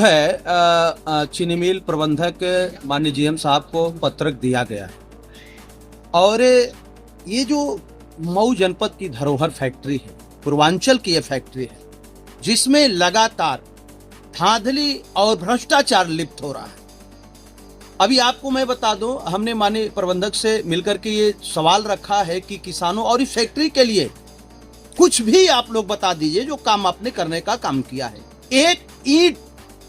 है चीनी मिल प्रबंधक माननीय जीएम साहब को पत्रक दिया गया है और ये जो मऊ जनपद की धरोहर फैक्ट्री है, पूर्वांचल की ये फैक्ट्री है जिसमें लगातार धांधली और भ्रष्टाचार लिप्त हो रहा है। अभी आपको मैं बता दूं, हमने माननीय प्रबंधक से मिलकर के ये सवाल रखा है कि किसानों और इस फैक्ट्री के लिए कुछ भी आप लोग बता दीजिए जो काम आपने करने का काम किया है। एक ईंट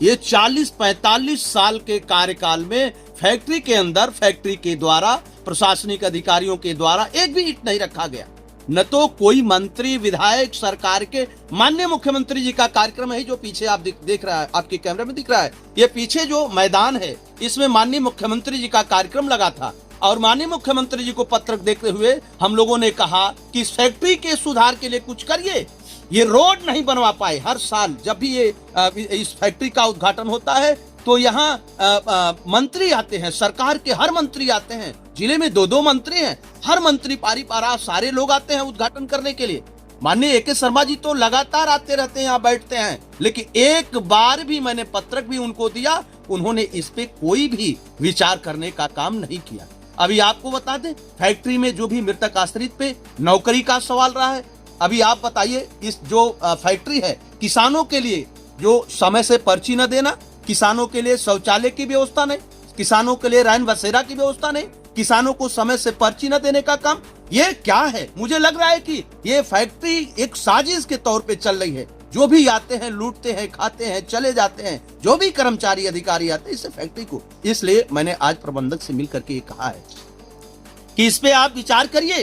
ये 40-45 साल के कार्यकाल में फैक्ट्री के अंदर फैक्ट्री के द्वारा प्रशासनिक अधिकारियों के द्वारा एक भी ईंट नहीं रखा गया। न तो कोई मंत्री विधायक सरकार के माननीय मुख्यमंत्री जी का कार्यक्रम है जो पीछे आप देख रहा है, आपके कैमरे में दिख रहा है, ये पीछे जो मैदान है इसमें माननीय मुख्यमंत्री जी का कार्यक्रम लगा था और माननीय मुख्यमंत्री जी को पत्रक देते हुए हम लोगों ने कहा कि इस फैक्ट्री के सुधार के लिए कुछ करिए। ये रोड नहीं बनवा पाए। हर साल जब भी ये इस फैक्ट्री का उद्घाटन होता है तो यहाँ मंत्री आते हैं, सरकार के हर मंत्री आते हैं, जिले में 2-2 मंत्री हैं, हर मंत्री पारी पारा सारे लोग आते हैं उद्घाटन करने के लिए। माननीय AK शर्मा जी तो लगातार आते रहते हैं, यहाँ बैठते हैं, लेकिन एक बार भी मैंने पत्रक भी उनको दिया, उन्होंने इस पे कोई भी विचार करने का काम नहीं किया। अभी आपको बता दें, फैक्ट्री में जो भी मृतक आश्रित पे नौकरी का सवाल रहा है। अभी आप बताइए, इस जो फैक्ट्री है किसानों के लिए जो समय से पर्ची न देना, किसानों के लिए शौचालय की व्यवस्था नहीं, किसानों के लिए रैन बसेरा की व्यवस्था नहीं, किसानों को समय से पर्ची न देने का काम, ये क्या है? मुझे लग रहा है कि ये फैक्ट्री एक साजिश के तौर पे चल रही है। जो भी आते हैं लूटते हैं, खाते हैं, चले जाते हैं, जो भी कर्मचारी अधिकारी आते हैं इस फैक्ट्री को। इसलिए मैंने आज प्रबंधक से मिलकर के ये कहा है कि इस पे आप विचार करिए।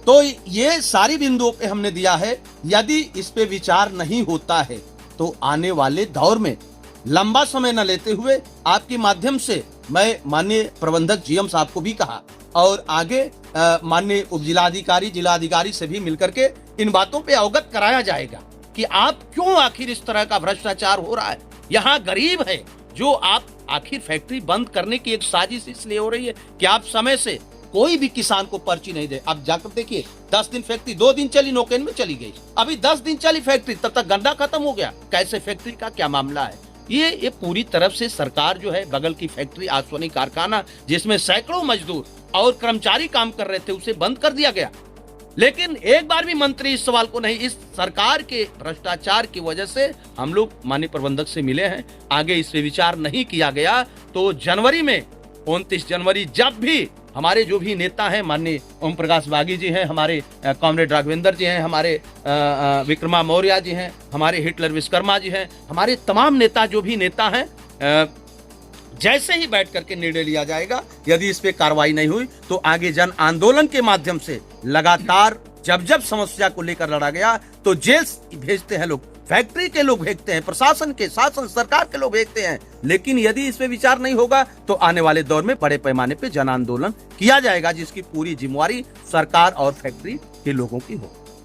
तो ये सारी बिंदुओं पे हमने दिया है। यदि इस पे विचार नहीं होता है तो आने वाले दौर में लंबा समय न लेते हुए आपके माध्यम से मैं माननीय प्रबंधक जीएम साहब को भी कहा और आगे माननीय उप जिलाधिकारी से भी मिलकर के इन बातों पे अवगत कराया जाएगा कि आप क्यों आखिर इस तरह का भ्रष्टाचार हो रहा है। यहाँ गरीब है जो आप आखिर फैक्ट्री बंद करने की एक साजिश इसलिए हो रही है कि आप समय से कोई भी किसान को पर्ची नहीं दे। अब जाकर देखिए, 10 दिन फैक्ट्री, 2 दिन चली नौकेन में चली गई, अभी 10 दिन चली फैक्ट्री, तब तक गन्ना खत्म हो गया। कैसे फैक्ट्री का क्या मामला है? ये पूरी तरफ से सरकार जो है बगल की फैक्ट्री आसवानी कारखाना जिसमें सैकड़ों मजदूर और कर्मचारी काम कर रहे थे उसे बंद कर दिया गया। लेकिन एक बार भी मंत्री इस सवाल को नहीं, इस सरकार के भ्रष्टाचार की वजह से हम लोग माननीय प्रबंधक से मिले हैं, आगे इस पे विचार नहीं किया गया। तो जनवरी में 29 जनवरी जब भी हमारे जो भी नेता हैं, माननीय ओम प्रकाश बागी जी हैं, हमारे कॉमरेड राघवेंद्र जी हैं, हमारे विक्रमा मौर्य जी हैं, हमारे हिटलर विश्वकर्मा जी हैं, हमारे तमाम नेता जो भी नेता हैं, जैसे ही बैठ करके निर्णय लिया जाएगा, यदि इस पे कार्रवाई नहीं हुई तो आगे जन आंदोलन के माध्यम से लगातार जब समस्या को लेकर लड़ा गया तो जेल भेजते हैं लोग, फैक्ट्री के लोग भेजते हैं, प्रशासन के, शासन सरकार के लोग भेजते हैं। लेकिन यदि इस पे विचार नहीं होगा तो आने वाले दौर में बड़े पैमाने पे जन आंदोलन किया जाएगा जिसकी पूरी जिम्मेवारी सरकार और फैक्ट्री के लोगों की हो।